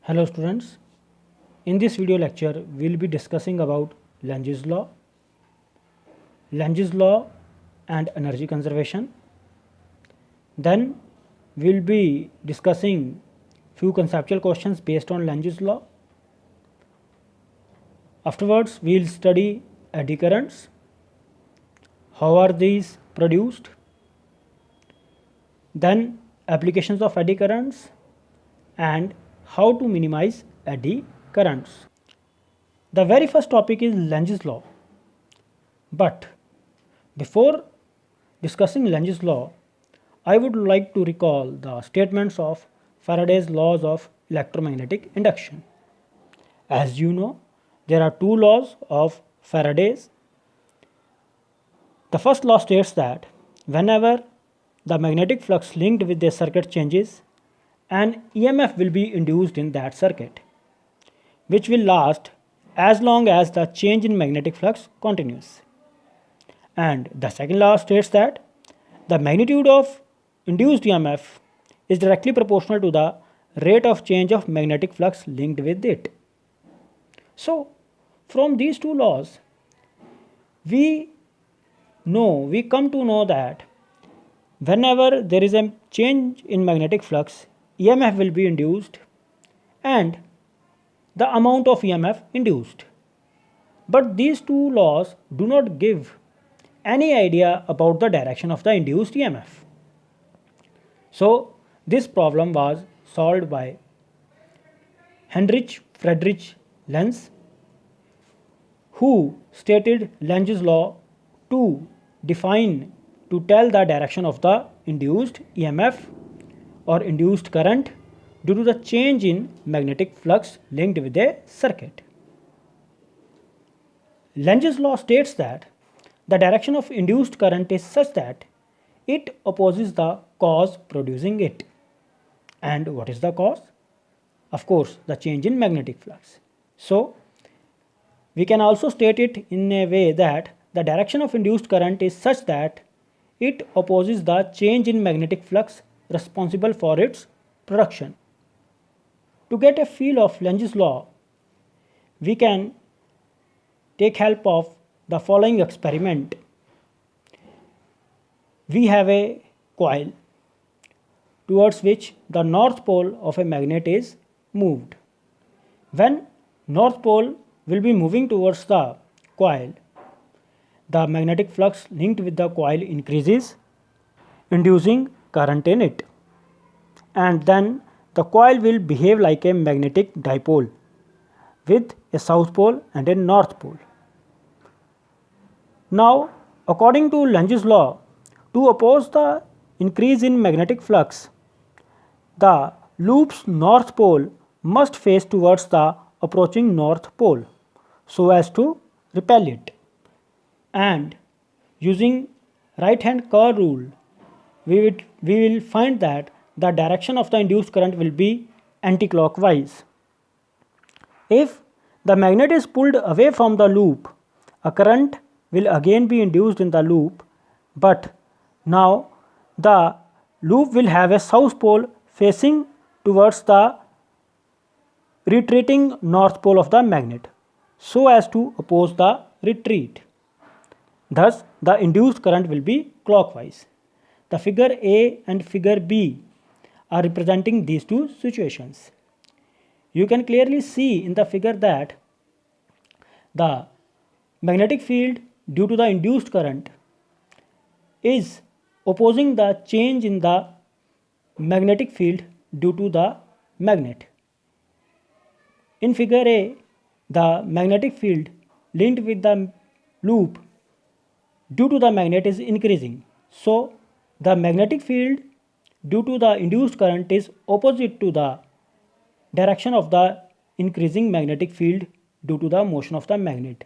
Hello students, in this video lecture we will be discussing about Lenge's law and energy conservation. Then we will be discussing few conceptual questions based on Lenge's law. Afterwards we will study eddy currents, how are these produced, then applications of eddy currents and how to minimize eddy currents. The very first topic is Lenge's law. But before discussing Lenge's law, I would like to recall the statements of Faraday's laws of electromagnetic induction. As you know, there are two laws of Faraday's. The first law states that whenever the magnetic flux linked with a circuit changes, an EMF will be induced in that circuit, which will last as long as the change in magnetic flux continues. And the second law states that the magnitude of induced EMF is directly proportional to the rate of change of magnetic flux linked with it. So, from these two laws, we come to know that whenever there is a change in magnetic flux, EMF will be induced and the amount of EMF induced. But these two laws do not give any idea about the direction of the induced EMF. So, this problem was solved by Heinrich Friedrich Lenz, who stated Lenge's law to tell the direction of the induced EMF or induced current due to the change in magnetic flux linked with a circuit. Lenge's law states that the direction of induced current is such that it opposes the cause producing it. And what is the cause? Of course, the change in magnetic flux. So, we can also state it in a way that the direction of induced current is such that it opposes the change in magnetic flux responsible for its production. To get a feel of Lenge's law, we can take help of the following experiment. We have a coil towards which the north pole of a magnet is moved. When north pole will be moving towards the coil, the magnetic flux linked with the coil increases, inducing current in it. And then the coil will behave like a magnetic dipole with a south pole and a north pole. Now, according to Lenge's law, to oppose the increase in magnetic flux, the loop's north pole must face towards the approaching north pole so as to repel it. And using right hand curve rule, we will find that the direction of the induced current will be anticlockwise. If the magnet is pulled away from the loop, a current will again be induced in the loop, but now the loop will have a south pole facing towards the retreating north pole of the magnet so as to oppose the retreat. Thus, the induced current will be clockwise. The figure A and figure B are representing these two situations. You can clearly see in the figure that the magnetic field due to the induced current is opposing the change in the magnetic field due to the magnet. In figure A, the magnetic field linked with the loop due to the magnet is increasing. So, the magnetic field due to the induced current is opposite to the direction of the increasing magnetic field due to the motion of the magnet.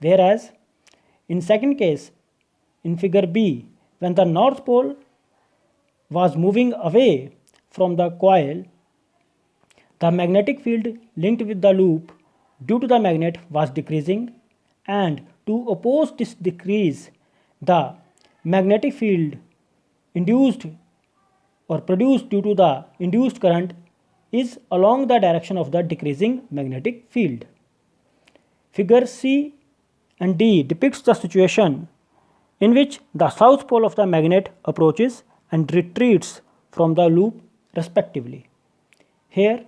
Whereas, in second case, in figure B, when the north pole was moving away from the coil, the magnetic field linked with the loop due to the magnet was decreasing, and to oppose this decrease, the magnetic field induced or produced due to the induced current is along the direction of the decreasing magnetic field. Figure C and D depicts the situation in which the south pole of the magnet approaches and retreats from the loop respectively. Here,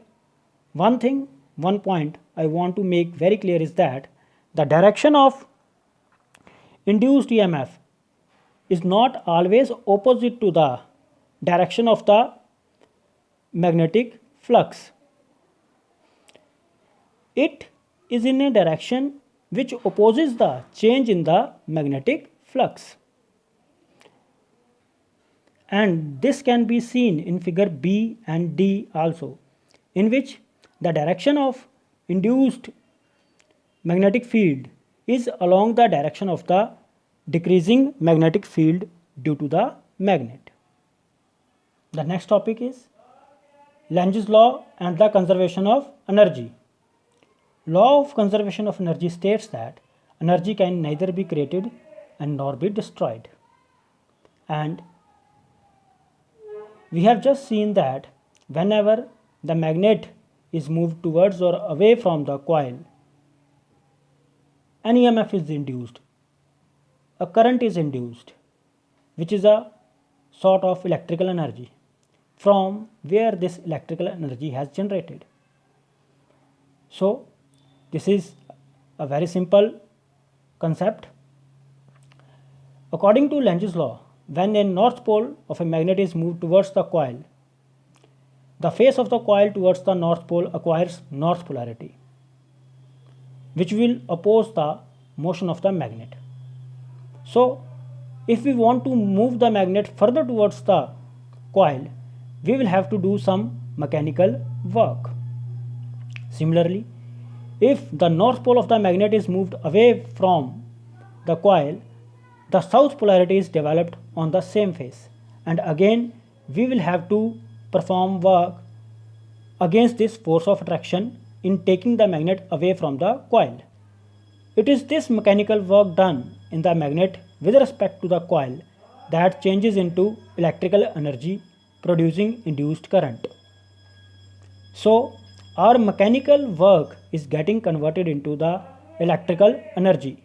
one point I want to make very clear is that the direction of induced EMF is not always opposite to the direction of the magnetic flux. It is in a direction which opposes the change in the magnetic flux. And this can be seen in figure B and D also, in which the direction of induced magnetic field is along the direction of the decreasing magnetic field due to the magnet. The next topic is Lentz's law and the conservation of energy. Law of conservation of energy states that energy can neither be created and nor be destroyed. And we have just seen that whenever the magnet is moved towards or away from the coil, an EMF is induced, a current is induced, which is a sort of electrical energy from where this electrical energy has generated. So, this is a very simple concept. According to Lentz's law, when a north pole of a magnet is moved towards the coil, the face of the coil towards the north pole acquires north polarity, which will oppose the motion of the magnet. So, if we want to move the magnet further towards the coil, we will have to do some mechanical work. Similarly, if the north pole of the magnet is moved away from the coil, the south polarity is developed on the same face, and again we will have to perform work against this force of attraction in taking the magnet away from the coil. It is this mechanical work done in the magnet with respect to the coil that changes into electrical energy producing induced current. So, our mechanical work is getting converted into the electrical energy,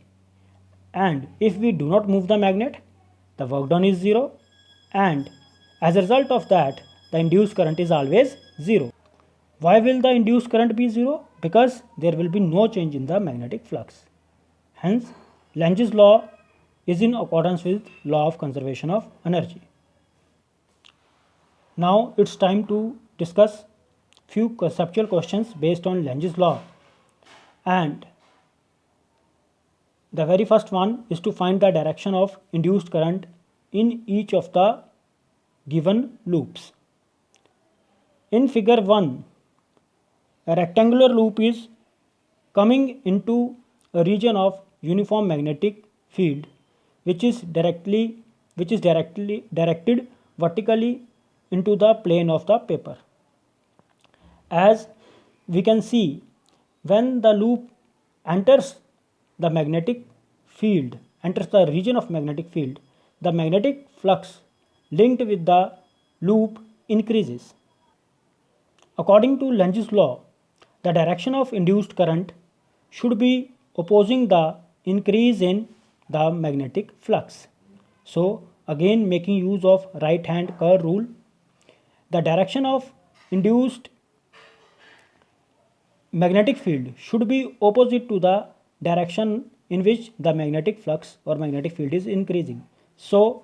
and if we do not move the magnet, the work done is zero, and as a result of that, the induced current is always zero. Why will the induced current be zero? Because there will be no change in the magnetic flux. Hence, Lentz's law is in accordance with law of conservation of energy. Now it's time to discuss few conceptual questions based on Lentz's law, and the very first one is to find the direction of induced current in each of the given loops. In figure 1, a rectangular loop is coming into a region of uniform magnetic field which is directly directed vertically into the plane of the paper. As we can see, when the loop enters the magnetic field, enters the region of magnetic field, the magnetic flux linked with the loop increases. According to Lentz's law, the direction of induced current should be opposing the increase in the magnetic flux. So, again making use of right hand curl rule, the direction of induced magnetic field should be opposite to the direction in which the magnetic flux or magnetic field is increasing. So,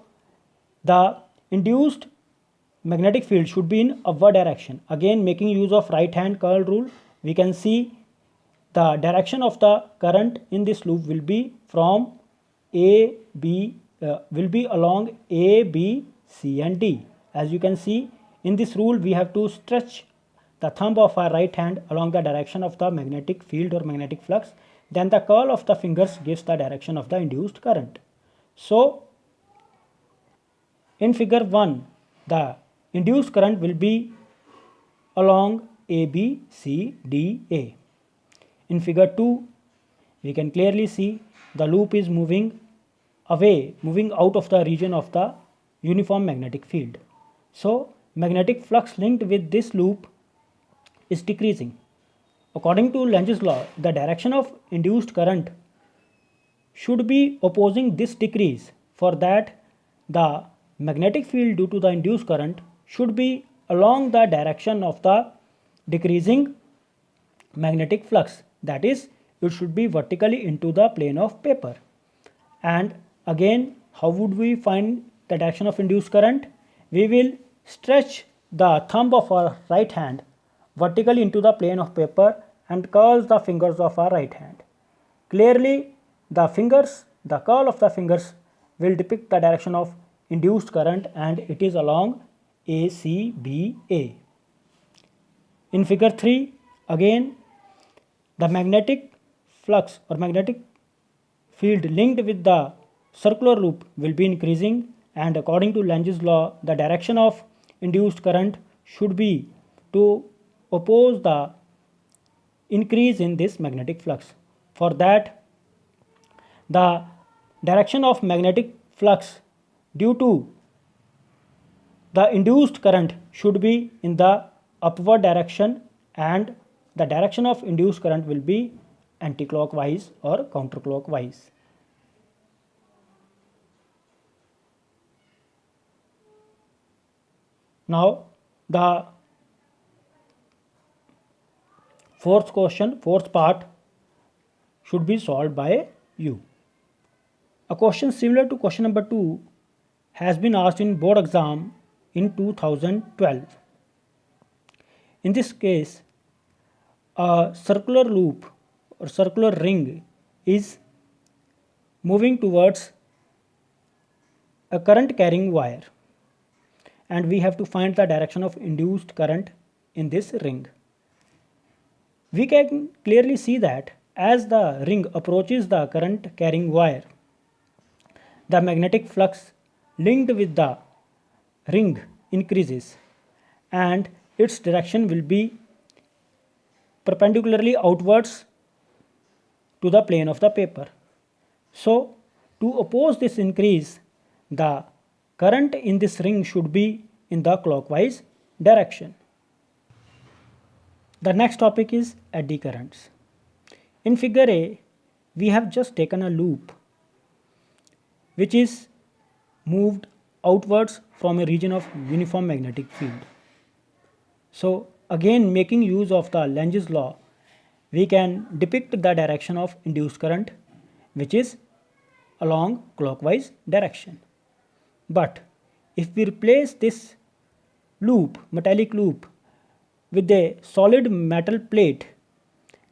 the induced magnetic field should be in upward direction. Again making use of right hand curl rule, we can see the direction of the current in this loop will be from will be along A, B, C and D. As you can see, in this rule we have to stretch the thumb of our right hand along the direction of the magnetic field or magnetic flux, then the curl of the fingers gives the direction of the induced current. So, in figure 1, the induced current will be along A, B, C, D, A. In figure 2, we can clearly see the loop is moving away, moving out of the region of the uniform magnetic field. So, magnetic flux linked with this loop is decreasing. According to Lenge's law, the direction of induced current should be opposing this decrease. For that, the magnetic field due to the induced current should be along the direction of the decreasing magnetic flux. That is, it should be vertically into the plane of paper. And again, how would we find the direction of induced current? We will stretch the thumb of our right hand vertically into the plane of paper and curl the fingers of our right hand. Clearly, the curl of the fingers will depict the direction of induced current, and it is along ACBA. In figure 3, again, the magnetic flux or magnetic field linked with the circular loop will be increasing, and according to Lenge's law, the direction of induced current should be to oppose the increase in this magnetic flux. For that, the direction of magnetic flux due to the induced current should be in the upward direction, and the direction of induced current will be anticlockwise or counterclockwise. Now the fourth part should be solved by you. A question similar to question number 2 has been asked in board exam in 2012. In this case, a circular loop or circular ring is moving towards a current carrying wire, and we have to find the direction of induced current in this ring. We can clearly see that as the ring approaches the current carrying wire, the magnetic flux linked with the ring increases, and its direction will be perpendicularly outwards to the plane of the paper. So, to oppose this increase, the current in this ring should be in the clockwise direction. The next topic is eddy currents. In figure A, we have just taken a loop which is moved outwards from a region of uniform magnetic field. So again, making use of the Lenge's law, we can depict the direction of induced current, which is along clockwise direction. But if we replace this loop, metallic loop, with a solid metal plate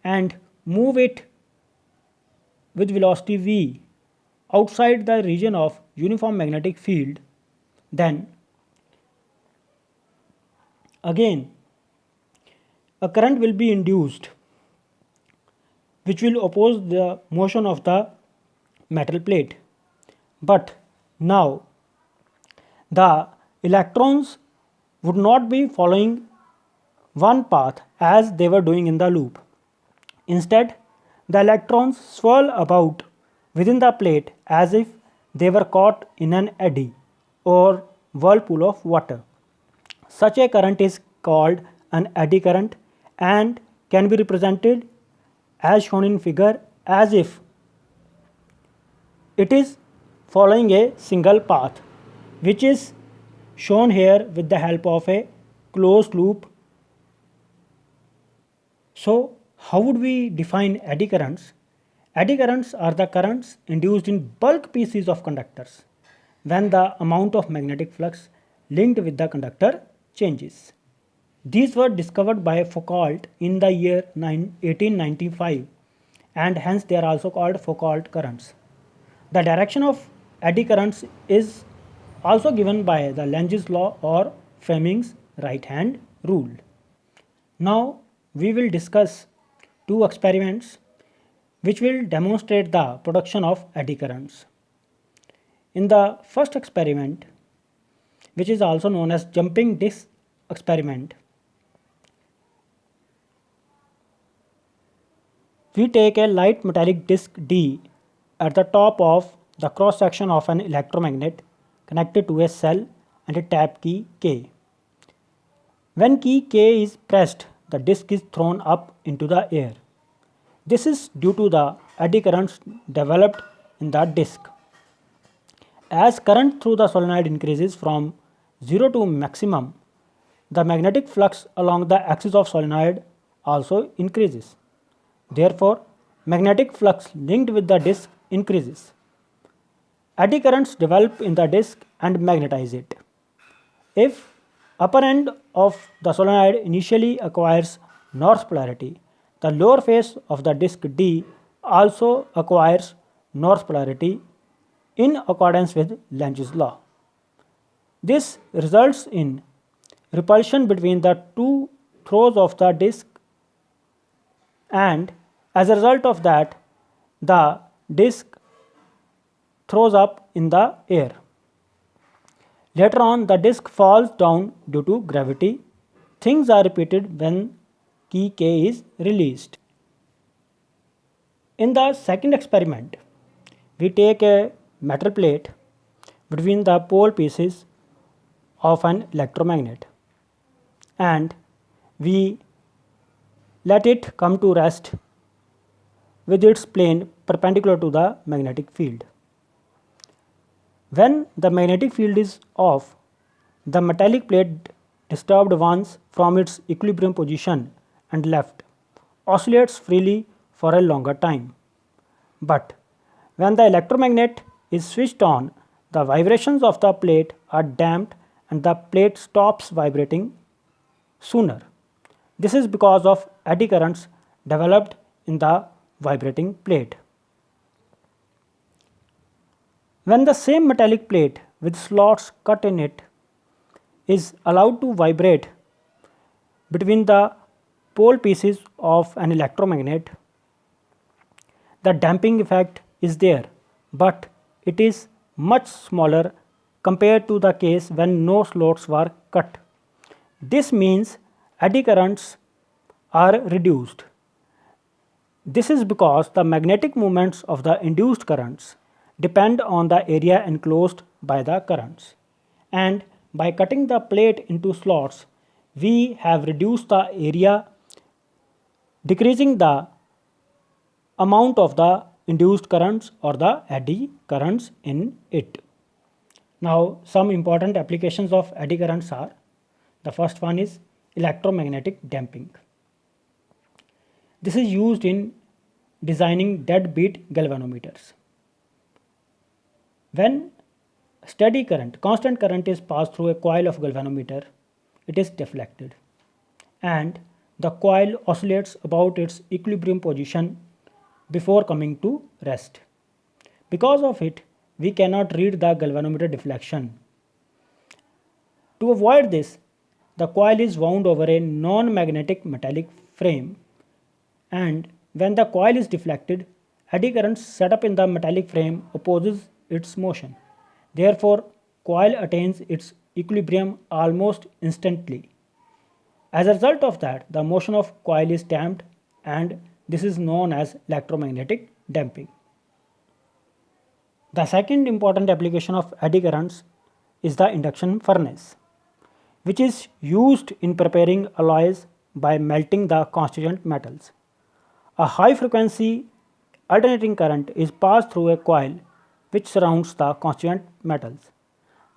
and move it with velocity v outside the region of uniform magnetic field, then again a current will be induced which will oppose the motion of the metal plate. But now the electrons would not be following one path as they were doing in the loop. Instead, the electrons swirl about within the plate as if they were caught in an eddy or whirlpool of water. Such a current is called an eddy current and can be represented as shown in figure as if it is following a single path, which is shown here with the help of a closed loop. So how would we define eddy currents? Eddy currents are the currents induced in bulk pieces of conductors when the amount of magnetic flux linked with the conductor changes. These were discovered by Foucault in the year 1895, and hence they are also called Foucault currents. The direction of eddy currents is also given by the Lenge's law or Fleming's right hand rule. Now we will discuss two experiments which will demonstrate the production of eddy currents. In the first experiment, which is also known as jumping disc experiment, we take a light metallic disc D at the top of the cross section of an electromagnet connected to a cell and a tap key K. When key K is pressed, the disk is thrown up into the air. This is due to the eddy currents developed in the disk. As current through the solenoid increases from 0 to maximum, the magnetic flux along the axis of solenoid also increases. Therefore, magnetic flux linked with the disk increases. Eddy currents develop in the disk and magnetize it. If upper end of the solenoid initially acquires north polarity, the lower face of the disk D also acquires north polarity in accordance with Lenz's law. This results in repulsion between the two throws of the disk, and as a result of that, the disk throws up in the air. Later on, the disk falls down due to gravity. Things are repeated when key K is released. In the second experiment, we take a metal plate between the pole pieces of an electromagnet and we let it come to rest with its plane perpendicular to the magnetic field. When the magnetic field is off, the metallic plate, disturbed once from its equilibrium position and left, oscillates freely for a longer time. But when the electromagnet is switched on, the vibrations of the plate are damped and the plate stops vibrating sooner. This is because of eddy currents developed in the vibrating plate. When the same metallic plate with slots cut in it is allowed to vibrate between the pole pieces of an electromagnet, the damping effect is there, but it is much smaller compared to the case when no slots were cut. This means eddy currents are reduced. This is because the magnetic moments of the induced currents depend on the area enclosed by the currents. And by cutting the plate into slots, we have reduced the area, decreasing the amount of the induced currents or the eddy currents in it. Now, some important applications of eddy currents are: the first one is electromagnetic damping. This is used in designing deadbeat galvanometers. When steady current, constant current is passed through a coil of galvanometer, it is deflected and the coil oscillates about its equilibrium position before coming to rest. Because of it, we cannot read the galvanometer deflection. To avoid this, the coil is wound over a non-magnetic metallic frame, and when the coil is deflected, eddy currents set up in the metallic frame opposes its motion. Therefore, coil attains its equilibrium almost instantly. As a result of that, the motion of coil is damped, and this is known as electromagnetic damping. The second important application of eddy currents is the induction furnace, which is used in preparing alloys by melting the constituent metals. A high frequency alternating current is passed through a coil which surrounds the constituent metals.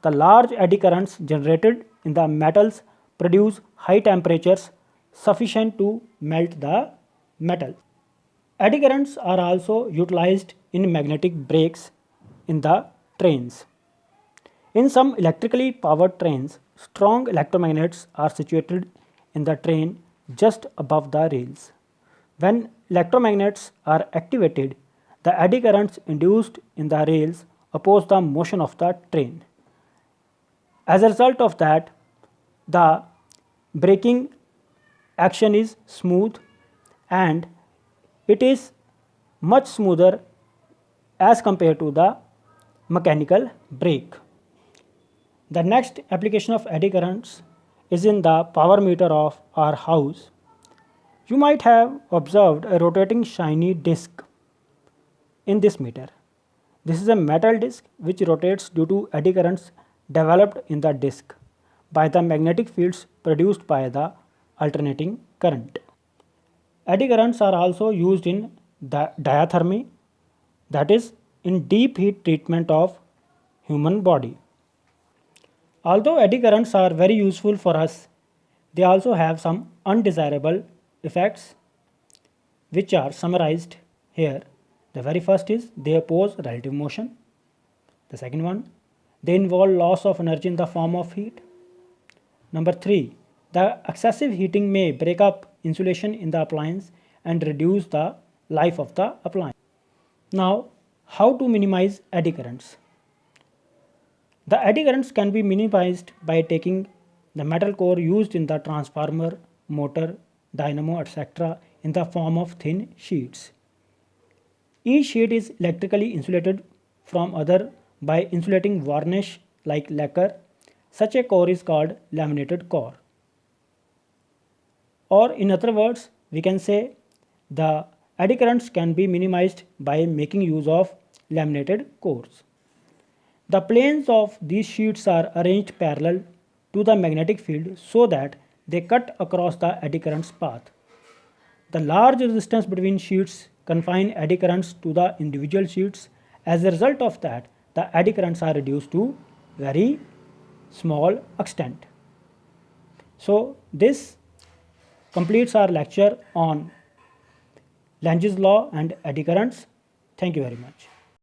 The large eddy currents generated in the metals produce high temperatures sufficient to melt the metal. Eddy currents are also utilized in magnetic brakes in the trains. In some electrically powered trains, strong electromagnets are situated in the train just above the rails. When electromagnets are activated, the eddy currents induced in the rails oppose the motion of the train. As a result of that, the braking action is smooth and it is much smoother as compared to the mechanical brake. The next application of eddy currents is in the power meter of our house. You might have observed a rotating shiny disc in this meter. This is a metal disc which rotates due to eddy currents developed in the disc by the magnetic fields produced by the alternating current. Eddy currents are also used in diathermy, that is, in deep heat treatment of human body. Although eddy currents are very useful for us, they also have some undesirable effects which are summarized here. The very first is they oppose relative motion. The second one, they involve loss of energy in the form of heat. Number 3, the excessive heating may break up insulation in the appliance and reduce the life of the appliance. Now, how to minimize eddy currents? The eddy currents can be minimized by taking the metal core used in the transformer, motor, dynamo, etc. in the form of thin sheets. Each sheet is electrically insulated from other by insulating varnish like lacquer. Such a core is called laminated core. Or in other words, we can say the eddy currents can be minimized by making use of laminated cores. The planes of these sheets are arranged parallel to the magnetic field so that they cut across the eddy currents path. The large resistance between sheets confine eddy currents to the individual sheets. As a result of that, the eddy currents are reduced to very small extent. So this completes our lecture on Lenge's law and eddy currents. Thank you very much.